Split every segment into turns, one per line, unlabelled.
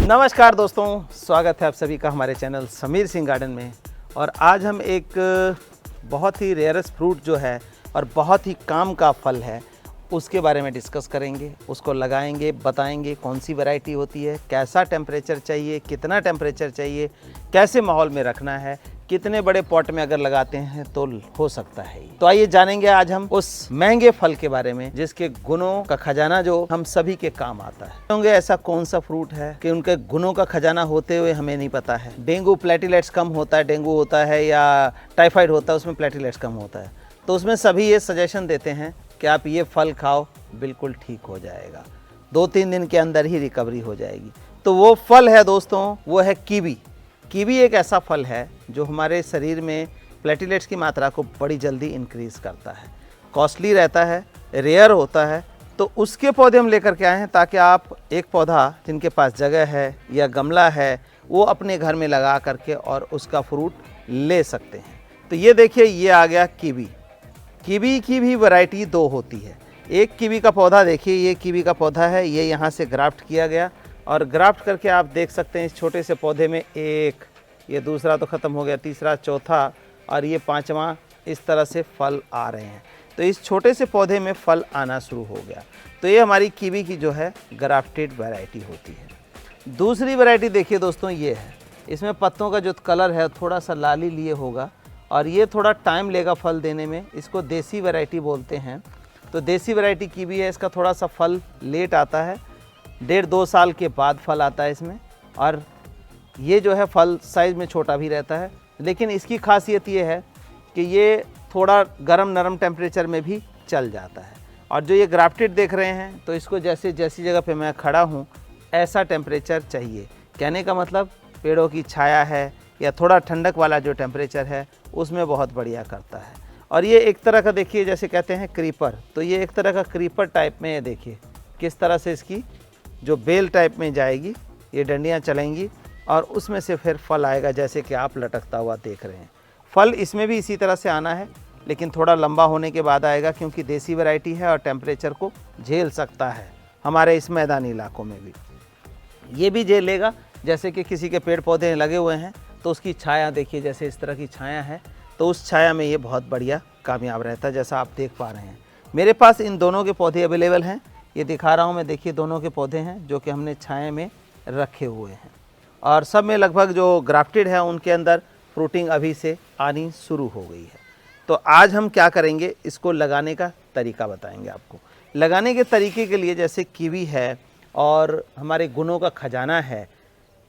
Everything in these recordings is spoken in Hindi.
नमस्कार दोस्तों, स्वागत है आप सभी का हमारे चैनल समीर सिंह गार्डन में। और आज हम एक बहुत ही रेयरेस्ट फ्रूट जो है और बहुत ही काम का फल है उसके बारे में डिस्कस करेंगे। उसको लगाएंगे, बताएंगे कौन सी वैरायटी होती है, कैसा टेम्परेचर चाहिए, कितना टेम्परेचर चाहिए, कैसे माहौल में रखना है, कितने बड़े पॉट में अगर लगाते हैं तो हो सकता है। तो आइए जानेंगे आज हम उस महंगे फल के बारे में जिसके गुणों का खजाना जो हम सभी के काम आता है। होंगे ऐसा कौन सा फ्रूट है कि उनके गुणों का खजाना होते हुए हमें नहीं पता है। डेंगू प्लेटिलेट्स कम होता है, डेंगू होता है या टाइफाइड होता है, उसमें प्लेटिलेट्स कम होता है, तो उसमें सभी ये सजेशन देते हैं कि आप ये फल खाओ, बिल्कुल ठीक हो जाएगा, 2-3 दिन के अंदर ही रिकवरी हो जाएगी। तो वो फल है दोस्तों, वो है कीवी। कीवी एक ऐसा फल है जो हमारे शरीर में प्लेटिलेट्स की मात्रा को बड़ी जल्दी इंक्रीज़ करता है। कॉस्टली रहता है, रेयर होता है, तो उसके पौधे हम लेकर के आए हैं ताकि आप एक पौधा जिनके पास जगह है या गमला है वो अपने घर में लगा करके और उसका फ्रूट ले सकते हैं। तो ये देखिए, ये आ गया कीवी। कीवी की भी वैरायटी 2 होती है। एक कीवी का पौधा देखिए, ये कीवी का पौधा है, ये यहाँ से ग्राफ्ट किया गया और ग्राफ्ट करके आप देख सकते हैं इस छोटे से पौधे में एक, ये दूसरा तो ख़त्म हो गया, तीसरा, चौथा और ये 5वां, इस तरह से फल आ रहे हैं। तो इस छोटे से पौधे में फल आना शुरू हो गया। तो ये हमारी कीवी की जो है ग्राफ्टेड वैरायटी होती है। दूसरी वैरायटी देखिए दोस्तों, ये है। इसमें पत्तों का जो कलर है थोड़ा सा लाली लिए होगा और ये थोड़ा टाइम लेगा फल देने में। इसको देसी वैरायटी बोलते हैं। तो देसी वैरायटी कीवी है, इसका थोड़ा सा फल लेट आता है, 1.5-2 साल के बाद फल आता है इसमें। और ये जो है फल साइज़ में छोटा भी रहता है, लेकिन इसकी खासियत ये है कि ये थोड़ा गरम नरम टेम्परेचर में भी चल जाता है। और जो ये ग्राफ्टेड देख रहे हैं, तो इसको जैसी जगह पे मैं खड़ा हूँ ऐसा टेम्परेचर चाहिए। कहने का मतलब पेड़ों की छाया है या थोड़ा ठंडक वाला जो टेम्परेचर है उसमें बहुत बढ़िया करता है। और ये एक तरह का देखिए, जैसे कहते हैं क्रीपर, तो ये एक तरह का क्रीपर टाइप में है। देखिए किस तरह से इसकी जो बेल टाइप में जाएगी, ये डंडियाँ चलेंगी और उसमें से फिर फल आएगा, जैसे कि आप लटकता हुआ देख रहे हैं। फल इसमें भी इसी तरह से आना है, लेकिन थोड़ा लंबा होने के बाद आएगा, क्योंकि देसी वैरायटी है और टेम्परेचर को झेल सकता है। हमारे इस मैदानी इलाकों में भी ये भी झेल लेगा। जैसे कि किसी के पेड़ पौधे लगे हुए हैं तो उसकी छाया देखिए, जैसे इस तरह की छाया है, तो उस छाया में ये बहुत बढ़िया कामयाब रहता है, जैसा आप देख पा रहे हैं। मेरे पास इन दोनों के पौधे अवेलेबल हैं, ये दिखा रहा हूँ मैं। देखिए दोनों के पौधे हैं जो कि हमने छाया में रखे हुए हैं और सब में लगभग जो ग्राफ्टेड है उनके अंदर फ्रूटिंग अभी से आनी शुरू हो गई है। तो आज हम क्या करेंगे, इसको लगाने का तरीका बताएंगे आपको। लगाने के तरीके के लिए, जैसे कीवी है और हमारे गुणों का खजाना है,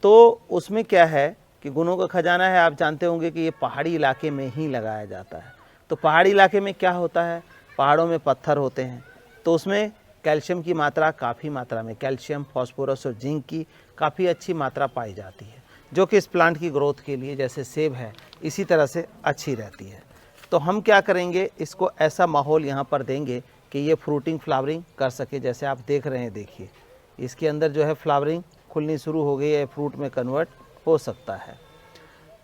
तो उसमें क्या है कि गुणों का खजाना है, आप जानते होंगे कि ये पहाड़ी इलाके में ही लगाया जाता है। तो पहाड़ी इलाके में क्या होता है, पहाड़ों में पत्थर होते हैं, तो उसमें कैल्शियम की मात्रा काफ़ी मात्रा में, कैल्शियम, फास्फोरस और जिंक की काफ़ी अच्छी मात्रा पाई जाती है, जो कि इस प्लांट की ग्रोथ के लिए, जैसे सेब है, इसी तरह से अच्छी रहती है। तो हम क्या करेंगे, इसको ऐसा माहौल यहाँ पर देंगे कि ये फ्रूटिंग फ्लावरिंग कर सके। जैसे आप देख रहे हैं, देखिए इसके अंदर जो है फ्लावरिंग खुलनी शुरू हो गई है, फ्रूट में कन्वर्ट हो सकता है।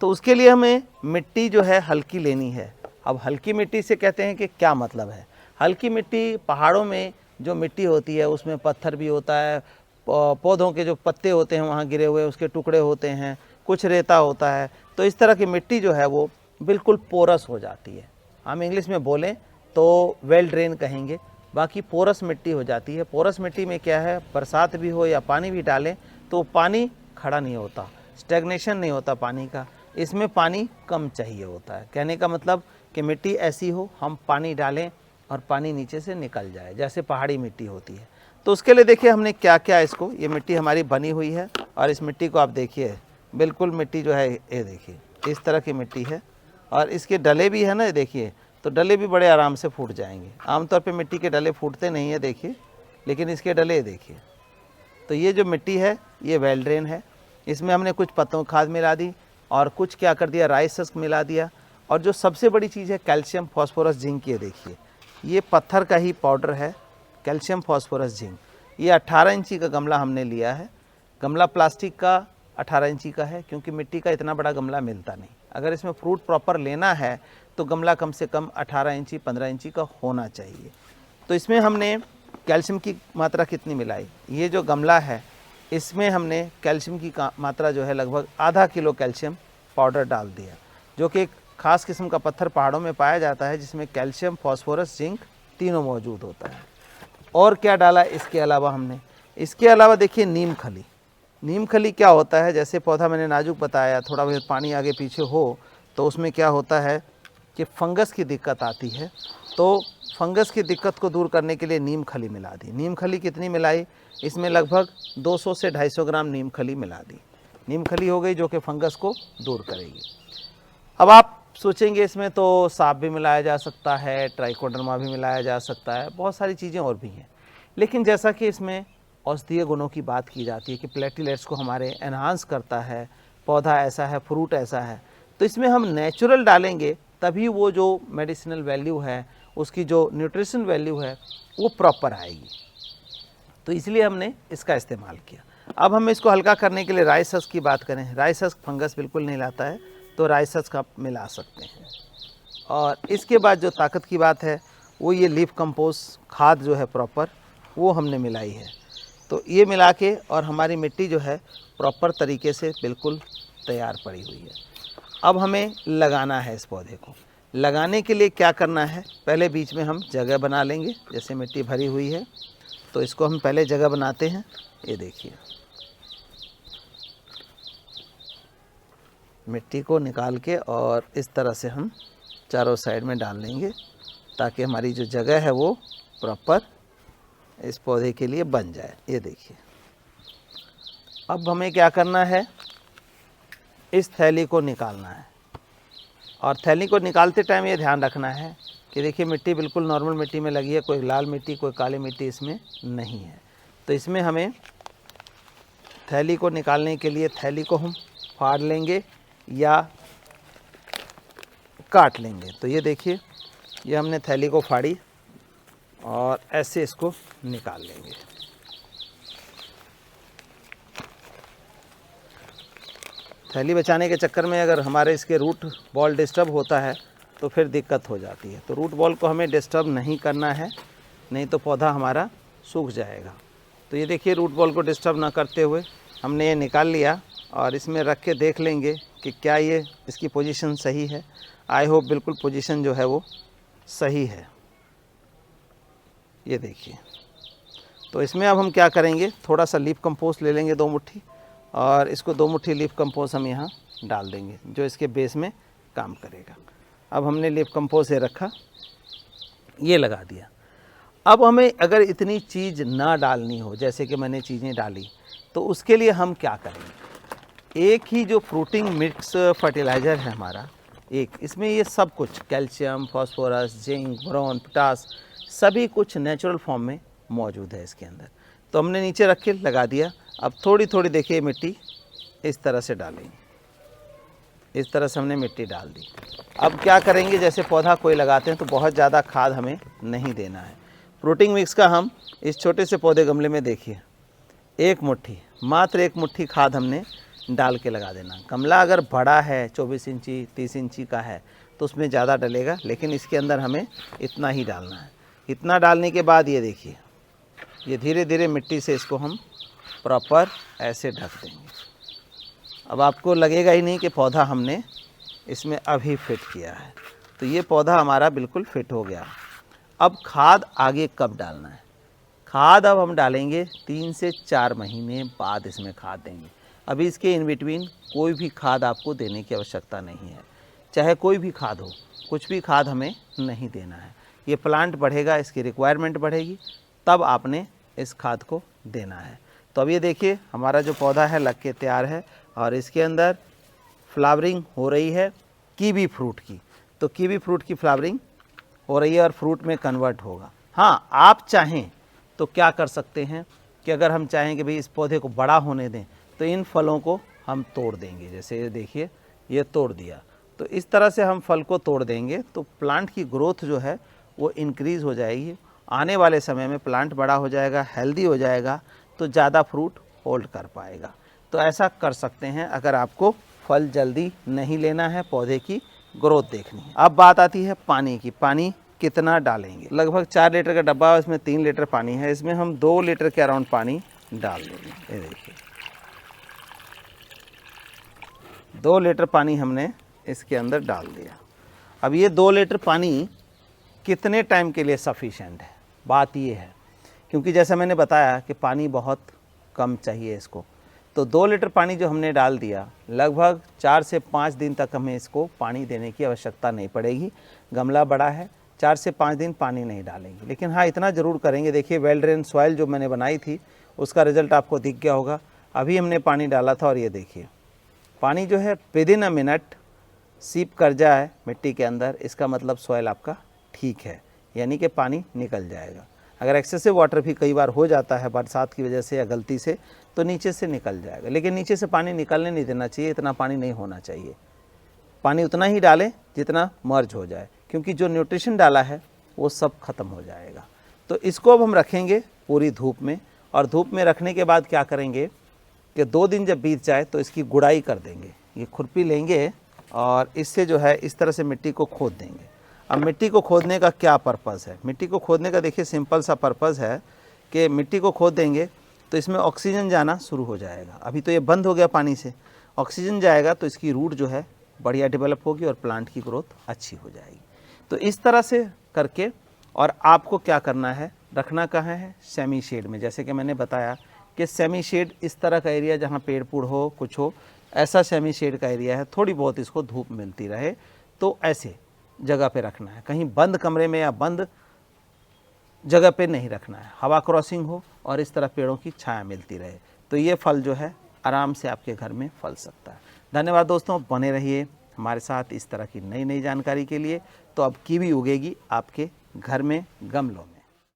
तो उसके लिए हमें मिट्टी जो है हल्की लेनी है। अब हल्की मिट्टी से कहते हैं कि क्या मतलब है। हल्की मिट्टी, पहाड़ों में जो मिट्टी होती है उसमें पत्थर भी होता है, पौधों के जो पत्ते होते हैं वहाँ गिरे हुए उसके टुकड़े होते हैं, कुछ रेता होता है। तो इस तरह की मिट्टी जो है वो बिल्कुल पोरस हो जाती है। हम इंग्लिश में बोलें तो वेल ड्रेन कहेंगे, बाकी पोरस मिट्टी हो जाती है। पोरस मिट्टी में क्या है, बरसात भी हो या पानी भी डालें तो पानी खड़ा नहीं होता, स्टैग्नेशन नहीं होता पानी का। इसमें पानी कम चाहिए होता है। कहने का मतलब कि मिट्टी ऐसी हो, हम पानी डालें और पानी नीचे से निकल जाए, जैसे पहाड़ी मिट्टी होती है। तो उसके लिए देखिए हमने क्या क्या, इसको, ये मिट्टी हमारी बनी हुई है और इस मिट्टी को आप देखिए, बिल्कुल मिट्टी जो है ये देखिए इस तरह की मिट्टी है और इसके डले भी है ना, देखिए, तो डले भी बड़े आराम से फूट जाएंगे। आमतौर पे मिट्टी के डले फूटते नहीं है, देखिए, लेकिन इसके डले देखिए। तो ये जो मिट्टी है ये वेल ड्रेन है। इसमें हमने कुछ पत्तों खाद मिला दी और कुछ क्या कर दिया, राइस हस्क मिला दिया। और जो सबसे बड़ी चीज़ है कैल्शियम, फास्फोरस, जिंक, ये देखिए, ये पत्थर का ही पाउडर है, कैल्शियम, फास्फोरस, जिंक। ये 18 इंची का गमला हमने लिया है। गमला प्लास्टिक का 18 इंची का है, क्योंकि मिट्टी का इतना बड़ा गमला मिलता नहीं। अगर इसमें फ्रूट प्रॉपर लेना है तो गमला कम से कम 18 इंची 15 इंची का होना चाहिए। तो इसमें हमने कैल्शियम की मात्रा कितनी मिलाई, ये जो गमला है इसमें हमने कैल्शियम की मात्रा जो है लगभग आधा किलो कैल्शियम पाउडर डाल दिया, जो कि एक ख़ास किस्म का पत्थर पहाड़ों में पाया जाता है जिसमें कैल्शियम, फास्फोरस, जिंक तीनों मौजूद होता है। और क्या डाला इसके अलावा हमने, इसके अलावा देखिए नीम खली। नीम खली क्या होता है, जैसे पौधा मैंने नाजुक बताया, थोड़ा बहुत पानी आगे पीछे हो तो उसमें क्या होता है कि फंगस की दिक्कत आती है, तो फंगस की दिक्कत को दूर करने के लिए नीम खली मिला दी। नीम खली कितनी मिलाई, इसमें लगभग 200 से 250 ग्राम नीम खली मिला दी। नीम खली हो गई जो कि फंगस को दूर करेगी। अब आप सोचेंगे इसमें तो सांप भी मिलाया जा सकता है, ट्राइकोडर्मा भी मिलाया जा सकता है, बहुत सारी चीज़ें और भी हैं, लेकिन जैसा कि इसमें औषधीय गुणों की बात की जाती है कि प्लेटलेट्स को हमारे एनहांस करता है, पौधा ऐसा है, फ्रूट ऐसा है, तो इसमें हम नेचुरल डालेंगे तभी वो जो मेडिसिनल वैल्यू है, उसकी जो न्यूट्रिशन वैल्यू है वो प्रॉपर आएगी। तो इसलिए हमने इसका इस्तेमाल किया। अब हम इसको हल्का करने के लिए राइस हस्क की बात करें, राइस हस्क फंगस बिल्कुल नहीं लाता है, तो राइस हस्क आप मिला सकते हैं। और इसके बाद जो ताकत की बात है वो ये लीफ कंपोस्ट खाद जो है प्रॉपर वो हमने मिलाई है। तो ये मिला के और हमारी मिट्टी जो है प्रॉपर तरीके से बिल्कुल तैयार पड़ी हुई है। अब हमें लगाना है इस पौधे को। लगाने के लिए क्या करना है, पहले बीच में हम जगह बना लेंगे। जैसे मिट्टी भरी हुई है तो इसको हम पहले जगह बनाते हैं। ये देखिए, मिट्टी को निकाल के और इस तरह से हम चारों साइड में डाल लेंगे ताकि हमारी जो जगह है वो प्रॉपर इस पौधे के लिए बन जाए। ये देखिए, अब हमें क्या करना है, इस थैली को निकालना है। और थैली को निकालते टाइम ये ध्यान रखना है कि देखिए मिट्टी बिल्कुल नॉर्मल मिट्टी में लगी है, कोई लाल मिट्टी, कोई काली मिट्टी इसमें नहीं है। तो इसमें हमें थैली को निकालने के लिए थैली को हम फाड़ लेंगे या काट लेंगे। तो ये देखिए, ये हमने थैली को फाड़ी और ऐसे इसको निकाल लेंगे। थैली बचाने के चक्कर में अगर हमारे इसके रूट बॉल डिस्टर्ब होता है तो फिर दिक्कत हो जाती है। तो रूट बॉल को हमें डिस्टर्ब नहीं करना है, नहीं तो पौधा हमारा सूख जाएगा। तो ये देखिए, रूट बॉल को डिस्टर्ब ना करते हुए हमने ये निकाल लिया और इसमें रख के देख लेंगे कि क्या ये इसकी पोजीशन सही है। आई होप बिल्कुल पोजीशन जो है वो सही है। ये देखिए, तो इसमें अब हम क्या करेंगे, थोड़ा सा लीफ कंपोस्ट ले लेंगे 2 मुट्ठी और इसको 2 मुट्ठी लीफ कंपोस्ट हम यहाँ डाल देंगे जो इसके बेस में काम करेगा। अब हमने लीफ कंपोस्ट ये रखा, ये लगा दिया। अब हमें अगर इतनी चीज़ ना डालनी हो जैसे कि मैंने चीज़ें डाली, तो उसके लिए हम क्या करेंगे, एक ही जो फ्रूटिंग मिक्स फर्टिलाइज़र है हमारा, एक इसमें ये सब कुछ calcium, phosphorus, zinc, boron, potash सभी कुछ नेचुरल फॉर्म में मौजूद है इसके अंदर। तो हमने नीचे रख के लगा दिया। अब थोड़ी थोड़ी देखिए मिट्टी इस तरह से डालेंगे, इस तरह से हमने मिट्टी डाल दी। अब क्या करेंगे, जैसे पौधा कोई लगाते हैं तो बहुत ज़्यादा खाद हमें नहीं देना है। फ्रूटिंग मिक्स का हम इस छोटे से पौधे गमले में देखिए 1 मुट्ठी, मात्र 1 मुट्ठी खाद हमने डाल के लगा देना। गमला अगर बड़ा है 24 इंची 30 इंची का है तो उसमें ज़्यादा डलेगा, लेकिन इसके अंदर हमें इतना ही डालना है। इतना डालने के बाद ये देखिए, ये धीरे धीरे मिट्टी से इसको हम प्रॉपर ऐसे ढक देंगे। अब आपको लगेगा ही नहीं कि पौधा हमने इसमें अभी फिट किया है। तो ये पौधा हमारा बिल्कुल फिट हो गया। अब खाद आगे कब डालना है, खाद अब हम डालेंगे 3 से 4 महीने बाद इसमें खाद देंगे। अभी इसके इन बिटवीन कोई भी खाद आपको देने की आवश्यकता नहीं है, चाहे कोई भी खाद हो, कुछ भी खाद हमें नहीं देना है। ये प्लांट बढ़ेगा, इसकी रिक्वायरमेंट बढ़ेगी, तब आपने इस खाद को देना है। तो अब ये देखिए, हमारा जो पौधा है लग के तैयार है और इसके अंदर फ्लावरिंग हो रही है कीवी फ्रूट की। तो कीवी फ्रूट की फ्लावरिंग हो रही है और फ्रूट में कन्वर्ट होगा। हाँ, आप चाहें तो क्या कर सकते हैं कि अगर हम चाहें कि भाई इस पौधे को बड़ा होने दें तो इन फलों को हम तोड़ देंगे। जैसे ये देखिए, ये तोड़ दिया, तो इस तरह से हम फल को तोड़ देंगे तो प्लांट की ग्रोथ जो है वो इंक्रीज़ हो जाएगी। आने वाले समय में प्लांट बड़ा हो जाएगा, हेल्दी हो जाएगा, तो ज़्यादा फ्रूट होल्ड कर पाएगा। तो ऐसा कर सकते हैं अगर आपको फल जल्दी नहीं लेना है, पौधे की ग्रोथ देखनी है। अब बात आती है पानी की, पानी कितना डालेंगे। लगभग 4 लीटर का डब्बा है, इसमें 3 लीटर पानी है, इसमें हम 2 लीटर के अराउंड पानी डाल देंगे। ये देखिए, 2 लीटर पानी हमने इसके अंदर डाल दिया। अब ये 2 लीटर पानी कितने टाइम के लिए सफिशेंट है, बात ये है, क्योंकि जैसा मैंने बताया कि पानी बहुत कम चाहिए इसको। तो 2 लीटर पानी जो हमने डाल दिया, लगभग 4 से 5 दिन तक हमें इसको पानी देने की आवश्यकता नहीं पड़ेगी। गमला बड़ा है, 4 से 5 दिन पानी नहीं डालेंगे, लेकिन हाँ इतना ज़रूर करेंगे। देखिए वेल ड्रेन सॉइल जो मैंने बनाई थी उसका रिज़ल्ट आपको दिख गया होगा। अभी हमने पानी डाला था और ये देखिए पानी जो है विदिन अ मिनट सीप कर जाए मिट्टी के अंदर, इसका मतलब सॉइल आपका ठीक है, यानी कि पानी निकल जाएगा। अगर एक्सेसिव वाटर भी कई बार हो जाता है बरसात की वजह से या गलती से, तो नीचे से निकल जाएगा, लेकिन नीचे से पानी निकलने नहीं देना चाहिए, इतना पानी नहीं होना चाहिए। पानी उतना ही डालें जितना मर्ज हो जाए, क्योंकि जो न्यूट्रिशन डाला है वो सब खत्म हो जाएगा। तो इसको अब हम रखेंगे पूरी धूप में, और धूप में रखने के बाद क्या करेंगे कि 2 दिन जब बीत जाए तो इसकी गुड़ाई कर देंगे। ये खुरपी लेंगे और इससे जो है इस तरह से मिट्टी को खोद देंगे। अब मिट्टी को खोदने का क्या पर्पज़ है? मिट्टी को खोदने का देखिए सिंपल सा पर्पज़ है कि मिट्टी को खोद देंगे तो इसमें ऑक्सीजन जाना शुरू हो जाएगा। अभी तो ये बंद हो गया पानी से, ऑक्सीजन जाएगा तो इसकी रूट जो है बढ़िया डेवलप होगी और प्लांट की ग्रोथ अच्छी हो जाएगी। तो इस तरह से करके, और आपको क्या करना है, रखना कहाँ है, सेमी शेड में। जैसे कि मैंने बताया कि सेमी शेड इस तरह का एरिया जहाँ पेड़ पुड़ हो, कुछ हो, ऐसा सेमी शेड का एरिया है, थोड़ी बहुत इसको धूप मिलती रहे, तो ऐसे जगह पे रखना है। कहीं बंद कमरे में या बंद जगह पे नहीं रखना है, हवा क्रॉसिंग हो और इस तरह पेड़ों की छाया मिलती रहे, तो ये फल जो है आराम से आपके घर में फल सकता है। धन्यवाद दोस्तों, बने रहिए हमारे साथ इस तरह की नई नई जानकारी के लिए। तो अब कीवी उगेगी आपके घर में, गमलों में।